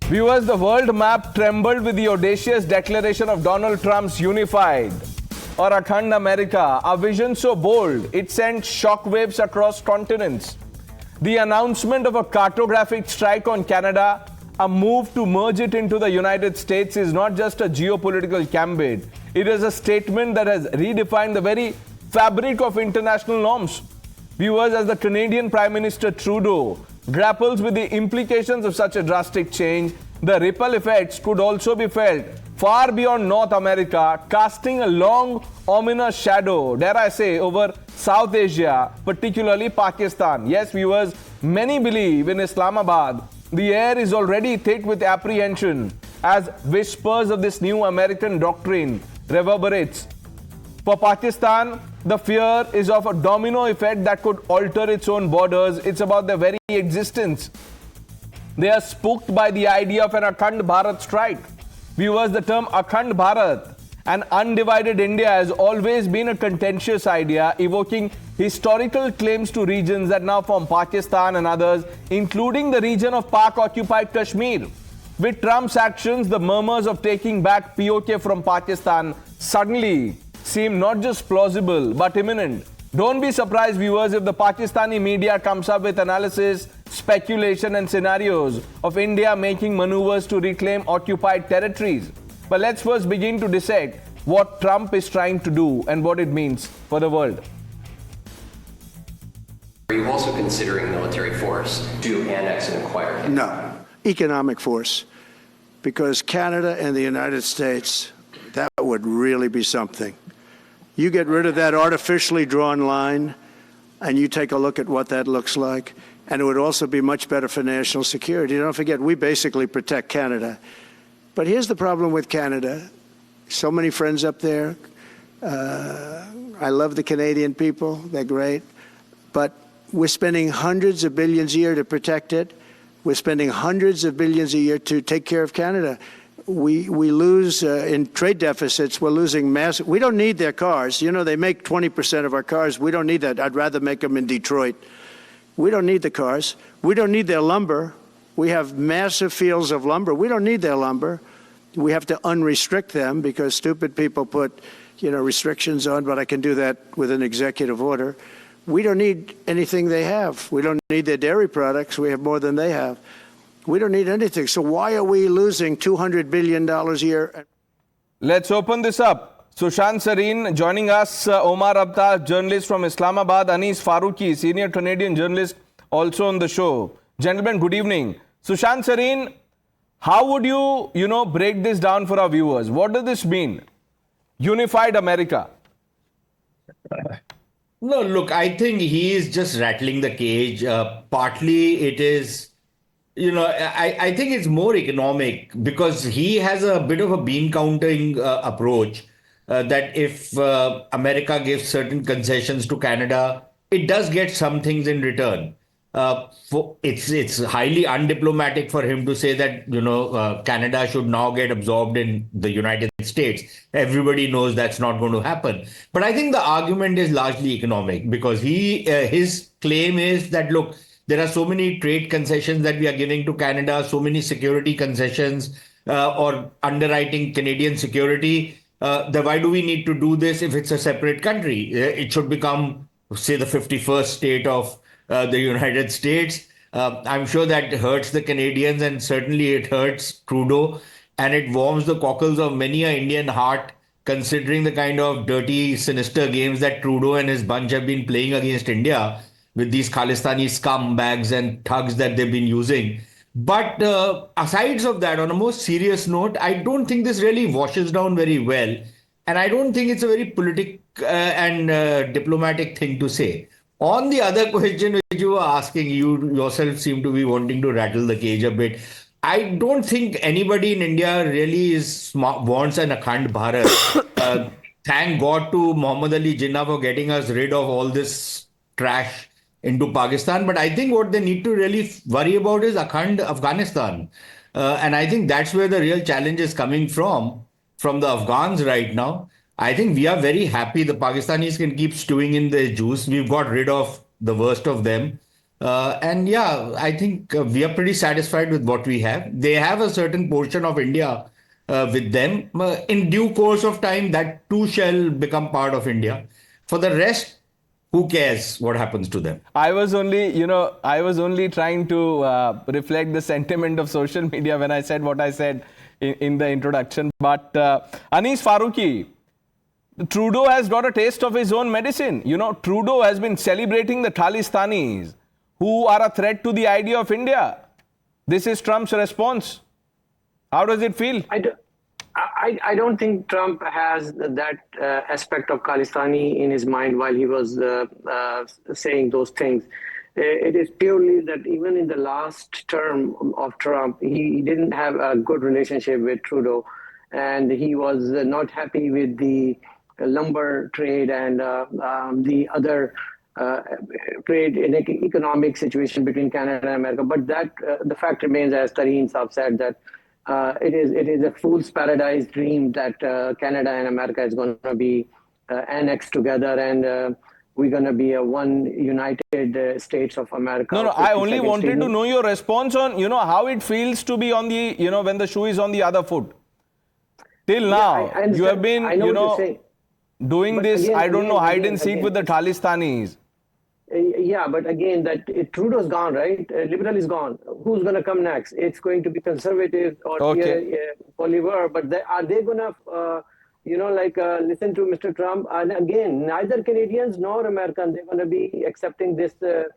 Viewers, the world map trembled with the audacious declaration of Donald Trump's unified or Akhand America, a vision so bold it sent shockwaves across continents. The announcement of a cartographic strike on Canada, a move to merge it into the United States, is not just a geopolitical gambit. It is a statement that has redefined the very fabric of international norms. Viewers, as the Canadian Prime Minister Trudeau grapples with the implications of such a drastic change, the ripple effects could also be felt far beyond North America, casting a long, ominous shadow, dare I say, over South Asia, particularly Pakistan. Yes, viewers, many believe in Islamabad the air is already thick with apprehension as whispers of this new American doctrine reverberates. For Pakistan, the fear is of a domino effect that could alter its own borders. It's about their very existence. They are spooked by the idea of an Akhand Bharat strike. Viewers, the term Akhand Bharat, an undivided India, has always been a contentious idea, evoking historical claims to regions that now form Pakistan and others, including the region of Pak-occupied Kashmir. With Trump's actions, the murmurs of taking back POK from Pakistan suddenly seem not just plausible but imminent. Don't be surprised, viewers, if the Pakistani media comes up with analysis, speculation and scenarios of India making maneuvers to reclaim occupied territories. But let's first begin to dissect what Trump is trying to do and what it means for the world. Are you also considering military force to annex and acquire? No, economic force, because Canada and the United States, that would really be something. You get rid of that artificially drawn line, and you take a look at what that looks like, and it would also be much better for national security. Don't forget, we basically protect Canada. But here's the problem with Canada. So many friends up there. I love the Canadian people. They're great. But we're spending hundreds of billions a year to protect it. We're spending hundreds of billions a year to take care of Canada. We lose in trade deficits. We're losing massive. We don't need their cars. You know, they make 20% of our cars. We don't need that. I'd rather make them in Detroit. We don't need the cars. We don't need their lumber. We have massive fields of lumber. We don't need their lumber. We have to unrestrict them because stupid people put, restrictions on, but I can do that with an executive order. We don't need anything they have. We don't need their dairy products. We have more than they have. We don't need anything. So why are we losing $200 billion a year? Let's open this up. Sushant Sareen joining us, Omar Abta, journalist from Islamabad, Anis Farooqi, senior Canadian journalist, also on the show. Gentlemen, good evening. Sushant Sareen, how would you, break this down for our viewers? What does this mean? Unified America. No, look, I think he is just rattling the cage. Partly it is, I think it's more economic because he has a bit of a bean counting approach that if America gives certain concessions to Canada, it does get some things in return. It's highly undiplomatic for him to say that, Canada should now get absorbed in the United States. Everybody knows that's not going to happen. But I think the argument is largely economic because his claim is that, look, there are so many trade concessions that we are giving to Canada, so many security concessions or underwriting Canadian security. Why do we need to do this if it's a separate country? It should become, say, the 51st state of the United States. I'm sure that hurts the Canadians and certainly it hurts Trudeau and it warms the cockles of many an Indian heart considering the kind of dirty, sinister games that Trudeau and his bunch have been playing against India with these Khalistani scumbags and thugs that they've been using. But aside of that, on a more serious note, I don't think this really washes down very well. And I don't think it's a very politic and diplomatic thing to say. On the other question which you were asking, you yourself seem to be wanting to rattle the cage a bit. I don't think anybody in India really wants an Akhand Bharat. Thank God to Muhammad Ali Jinnah for getting us rid of all this trash into Pakistan. But I think what they need to really worry about is Akhand Afghanistan. And I think that's where the real challenge is coming from the Afghans right now. I think we are very happy the Pakistanis can keep stewing in their juice. We've got rid of the worst of them. And yeah, I think we are pretty satisfied with what we have. They have a certain portion of India with them. In due course of time, that too shall become part of India. For the rest, who cares what happens to them? I was only trying to reflect the sentiment of social media when I said what I said in the introduction. But Anis Faruqi, Trudeau has got a taste of his own medicine. Trudeau has been celebrating the Khalistanis, who are a threat to the idea of India. This is Trump's response. How does it feel? I don't think Trump has that aspect of Khalistani in his mind while he was saying those things. It is purely that even in the last term of Trump, he didn't have a good relationship with Trudeau, and he was not happy with the lumber trade and the other trade and economic situation between Canada and America. But that the fact remains, as Tareen Saab said, that it is a fool's paradise dream that Canada and America is going to be annexed together, and we're going to be a one United States of America. No, I only wanted to know your response on, how it feels to be on the, when the shoe is on the other foot. Till now, you have been, doing this, again, I don't know, hide and seek with the Khalistanis. Yeah, but again, that Trudeau's gone, right? Liberal is gone. Who's going to come next? It's going to be conservative or Oliver. But are they going to, listen to Mr. Trump? And again, neither Canadians nor Americans, they're going to be accepting this plan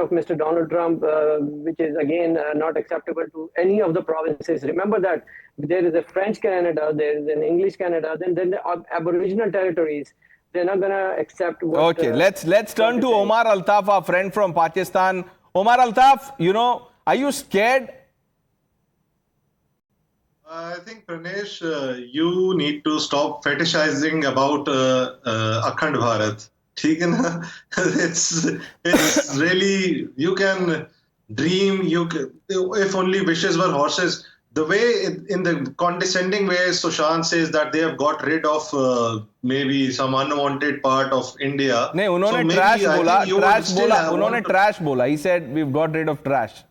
of Mr. Donald Trump, which is again not acceptable to any of the provinces. Remember that there is a French Canada, there is an English Canada, then the Aboriginal territories. They're not going to accept what... Okay, let's turn to Omar Altaf, our friend from Pakistan. Omar Altaf, are you scared? I think, Pranesh, you need to stop fetishizing about Akhand Bharat. It's really, you can dream, if only wishes were horses. The way, in the condescending way, Sushant says that they have got rid of maybe some unwanted part of India. नहीं, उन्होंने trash बोला. He said we've got rid of trash.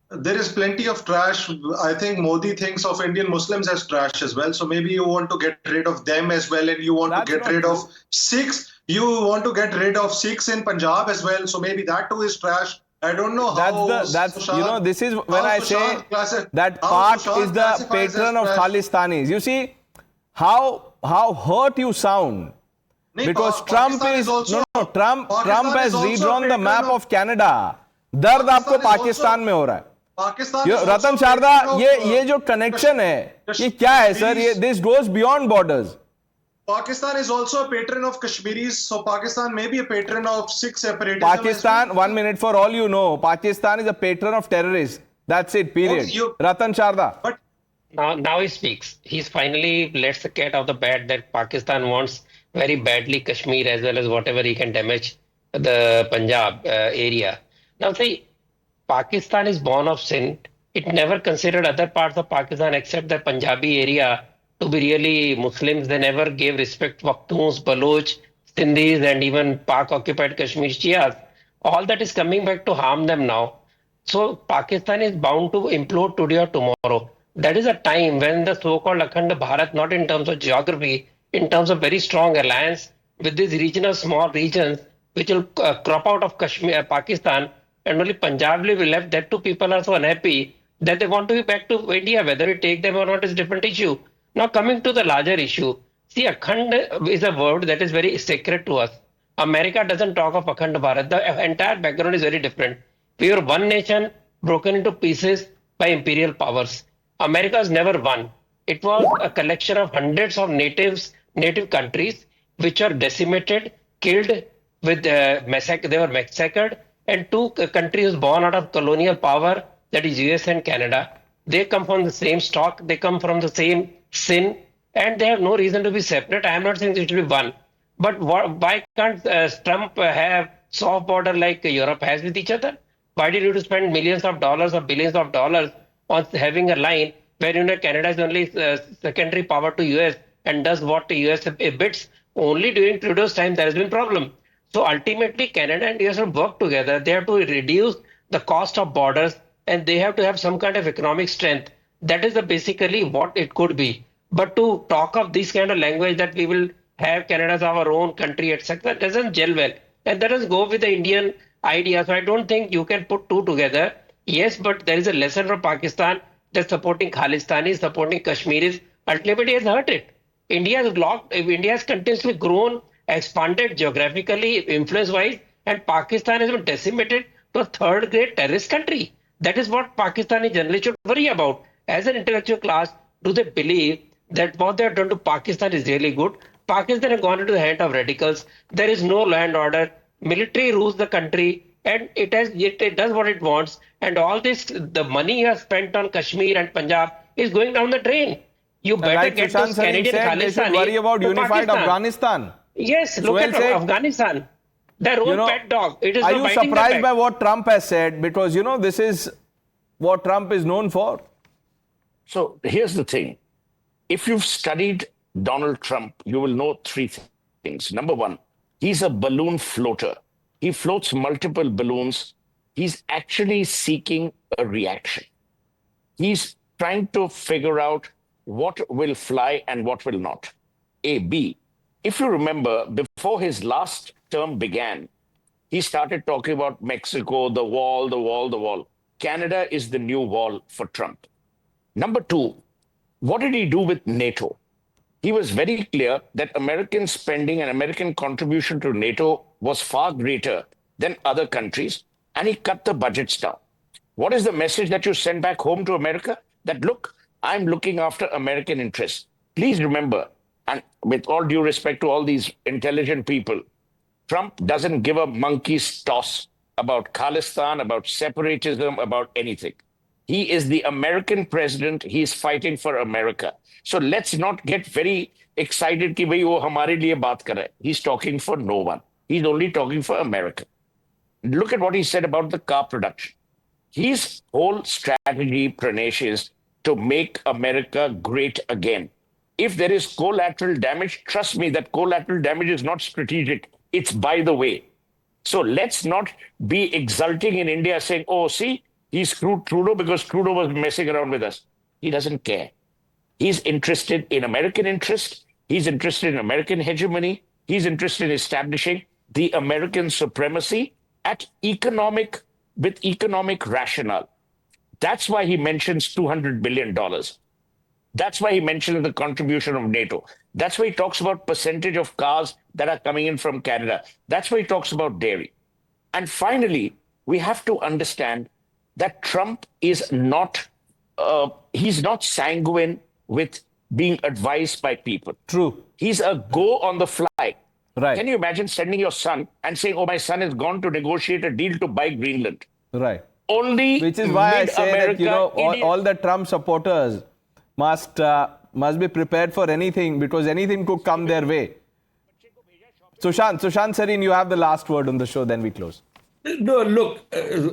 There is plenty of trash. I think Modi thinks of Indian Muslims as trash as well. So maybe you want to get rid of them as well, and you want to get rid of Sikhs. You want to get rid of Sikhs in Punjab as well. So maybe that too is trash. I don't know how. This is when I say that Pak is the patron of Khalistanis. You see how hurt you sound. Because Trump has redrawn the map of Canada. दर्द आपको पाकिस्तान में हो रहा है. रतन शारदा, ये जो connection है, ये क्या है sir? This goes beyond borders. Pakistan is also a patron of Kashmiris, so Pakistan may be a patron of Sikh separatism. Pakistan, 1 minute, for all you know, Pakistan is a patron of terrorists. That's it, period. Ratan Sharda. But now he speaks. He's finally lets the cat out of the bag that Pakistan wants very badly Kashmir as well as whatever he can damage the Punjab area. Now see, Pakistan is born of sin. It never considered other parts of Pakistan except the Punjabi area to be really Muslims. They never gave respect to Pakhtuns, Baloch, Sindhis, and even Pak-occupied Kashmir Shias. All that is coming back to harm them now. So Pakistan is bound to implode today or tomorrow. That is a time when the so-called Akhand Bharat, not in terms of geography, in terms of very strong alliance with these regional small regions, which will crop out of Kashmir, Pakistan, and only Punjab will be left. That too, people are so unhappy that they want to be back to India. Whether it take them or not is a different issue. Now coming to the larger issue, see, Akhand is a word that is very sacred to us. America doesn't talk of Akhand Bharat. The entire background is very different. We are one nation broken into pieces by imperial powers. America has never won. It was a collection of hundreds of native countries which are decimated, killed with they were massacred, and two countries born out of colonial power, that is US and Canada. They come from the same stock, they come from the same sin, and they have no reason to be separate. I am not saying they should be one. But why can't Trump have soft border like Europe has with each other? Why did you have to spend millions of dollars or billions of dollars on having a line where Canada is only secondary power to US and does what the US bids? Only during Trudeau's time there has been problem. So ultimately, Canada and US will work together. They have to reduce the cost of borders and they have to have some kind of economic strength. That is basically what it could be. But to talk of this kind of language that we will have Canada as our own country, etc., doesn't gel well. And that doesn't go with the Indian idea. So I don't think you can put two together. Yes, but there is a lesson from Pakistan that supporting Khalistanis, supporting Kashmiris, ultimately has hurt it. India has locked, India has continuously grown, expanded geographically, influence-wise, and Pakistan has been decimated to a third-grade terrorist country. That is what Pakistani journalists should worry about. As an intellectual class, do they believe that what they have done to Pakistan is really good? Pakistan has gone into the hand of radicals. There is no law and order. Military rules the country, and it does what it wants. And all this, the money you have spent on Kashmir and Punjab is going down the drain. You better Like get Sushant those Sarin Canadian said, they should worry Khalistani about to unified Pakistan. Afghanistan. Yes, look Suhail at said, Afghanistan. Their own pet dog. It is are not you biting them surprised back. by what Trump has said? Because, this is what Trump is known for. So here's the thing. If you've studied Donald Trump, you will know three things. Number one, he's a balloon floater. He floats multiple balloons. He's actually seeking a reaction. He's trying to figure out what will fly and what will not. A, B. If you remember, before his last term began, he started talking about Mexico, the wall, the wall, the wall. Canada is the new wall for Trump. Number two, what did he do with NATO? He was very clear that American spending and American contribution to NATO was far greater than other countries, and he cut the budgets down. What is the message that you send back home to America? That, look, I'm looking after American interests. Please remember, and with all due respect to all these intelligent people, Trump doesn't give a monkey's toss about Khalistan, about separatism, about anything. He is the American president. He is fighting for America. So let's not get very excited कि भाई वो हमारे लिए बात कर रहा है. He's talking for no one. He's only talking for America. Look at what he said about the car production. His whole strategy, Pranesh, is to make America great again. If there is collateral damage, trust me, that collateral damage is not strategic. It's by the way. So let's not be exulting in India saying, oh, see, he screwed Trudeau because Trudeau was messing around with us. He doesn't care. He's interested in American interest. He's interested in American hegemony. He's interested in establishing the American supremacy with economic rationale. That's why he mentions $200 billion. That's why he mentions the contribution of NATO. That's why he talks about percentage of cars that are coming in from Canada. That's why he talks about dairy. And finally, we have to understand that Trump is not, he's not sanguine with being advised by people. True. He's a go on the fly. Right. Can you imagine sending your son and saying, oh, my son has gone to negotiate a deal to buy Greenland? Right. Only Which is why I say that, Indian- all the Trump supporters must be prepared for anything, because anything could come their way. Sushant Sarin, you have the last word on the show, then we close. No, look,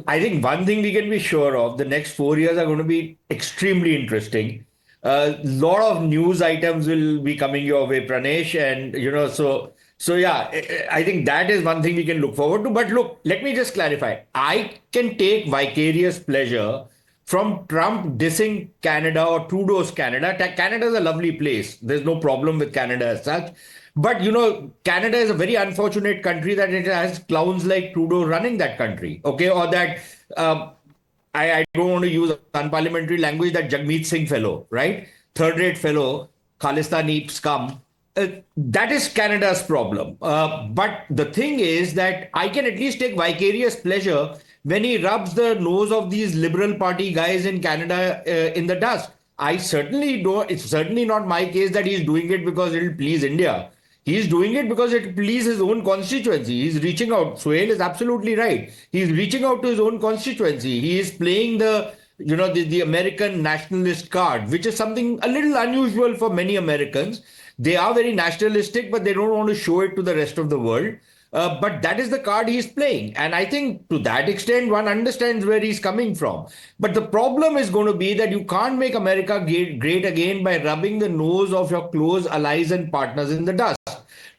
I think one thing we can be sure of, the next 4 years are going to be extremely interesting. A lot of news items will be coming your way, Pranesh. And, so yeah, I think that is one thing we can look forward to. But look, let me just clarify. I can take vicarious pleasure from Trump dissing Canada or Trudeau's Canada. Canada is a lovely place. There's no problem with Canada as such. But, Canada is a very unfortunate country that it has clowns like Trudeau running that country. Okay. Or that, I don't want to use unparliamentary language, that Jagmeet Singh fellow, right? Third-rate fellow, Khalistani scum. That is Canada's problem. But the thing is that I can at least take vicarious pleasure when he rubs the nose of these Liberal Party guys in Canada in the dust. I certainly don't. It's certainly not my case that he's doing it because it'll please India. He's doing it because it pleases his own constituency. He's reaching out. Suhail is absolutely right. He's reaching out to his own constituency. He is playing the American nationalist card, which is something a little unusual for many Americans. They are very nationalistic, but they don't want to show it to the rest of the world. But that is the card he's playing. And I think to that extent, one understands where he's coming from. But the problem is going to be that you can't make America great again by rubbing the nose of your close allies and partners in the dust.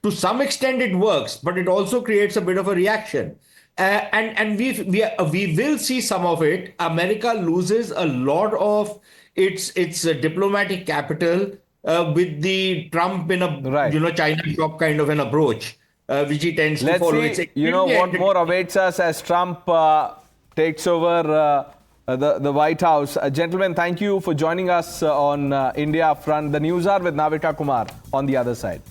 to some extent it works, but it also creates a bit of a reaction. And we will see some of it. America loses a lot of its diplomatic capital with the Trump in a China shop kind of an approach, which he tends to follow. Let's see, what more awaits us as Trump takes over the White House. Gentlemen, thank you for joining us on India Upfront. The news are with Navika Kumar on the other side.